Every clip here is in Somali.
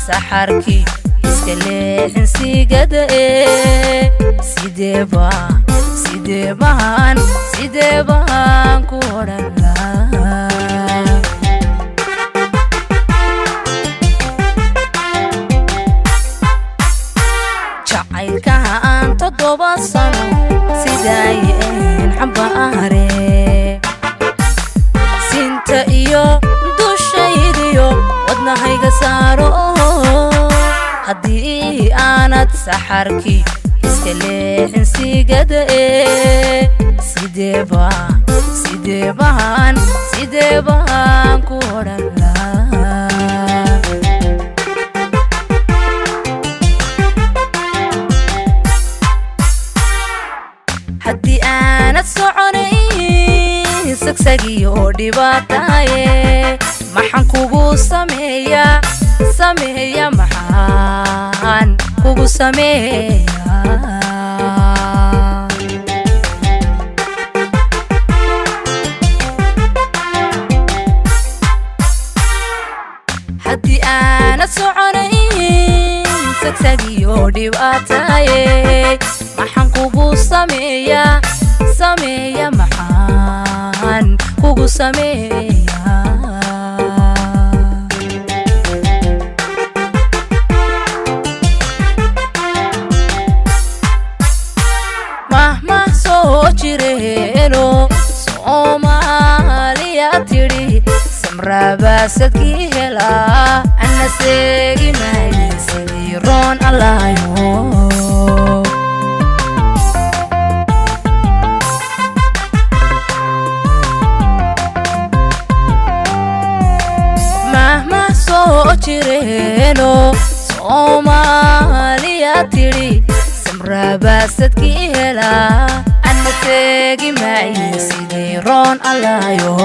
saxarkii iska leexin siigada sidee baan ku odhan lahaa jacaylka aan 7 sano sidaayeen xambaare sinta iyo dushaydiyo wadnahayga saaro haddii aanad saxarkii iska leexin siigada sidee baan ku odhan lahaa haddii aanad soconayn sagsagiyo dhibaataaye maxaan kugu sameeyaa maxaan kugu sameeyaa haddii aanad soconayn sagsagiyo dhibaataaye maxaan kugu sameeyaa maxaan kugu sameeyaa mahma soo jireeno Soomaaliya tiri samraabasadkii helaa ana seegi maayo sidii roon allahayo jireeno Soomaaliya tiri samraabasadkii helaa ana seegi maayo sidii roon allahayo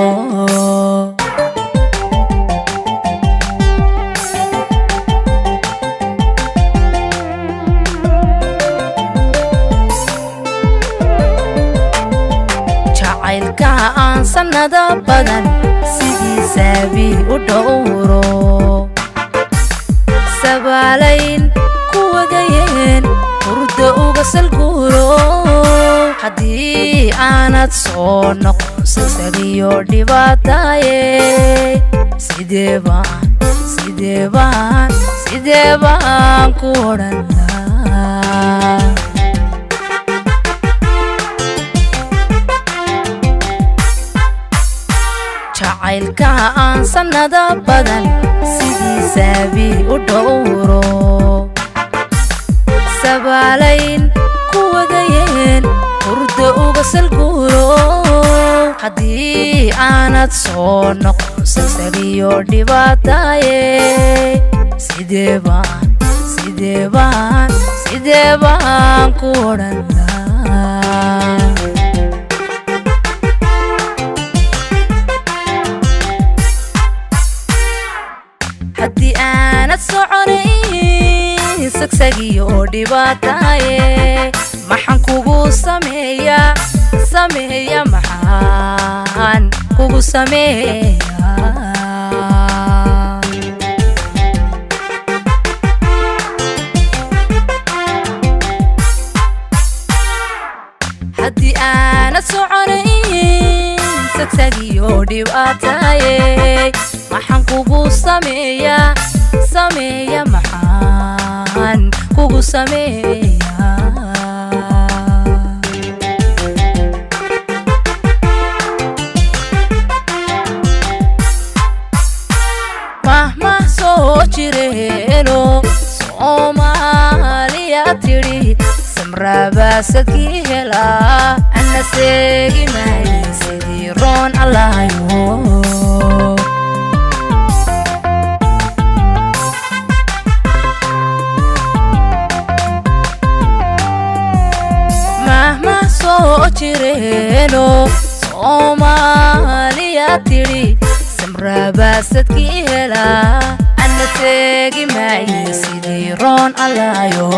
jacaylka aan sanado badan sidiisaabi u dhowro sabaalayn kuwadayeen hurdo uga salguuro haddii aanad soo noqon sagsagiyo dhibaataaye sidee baan ku odhan lahaa jacaylka aan sanado badan sidiisaabi u dhowro sabaalayn kuwadayeen hurdo uga salguuro haddii aanad soo noqon sagsagiyo dhibaataaye sidee baan ku odhan lahaa haddii aanad soconayn sagsagiyo dhibaataaye maxaan kugu sameeyaa maxaan kugu sameeyaa haddii aanad soconayn sagsagiyo dhibaataaye maxaan kugu sameeyaa maxaan kugu sameeyaa mahma soo jireeno Soomaaliya tiri samraabasadkii helaa ana seegi maayo sidii roon allahayo jireeno Soomaaliya tiri samraabasadkii helaa ana seegi maayo sidii roon allahayo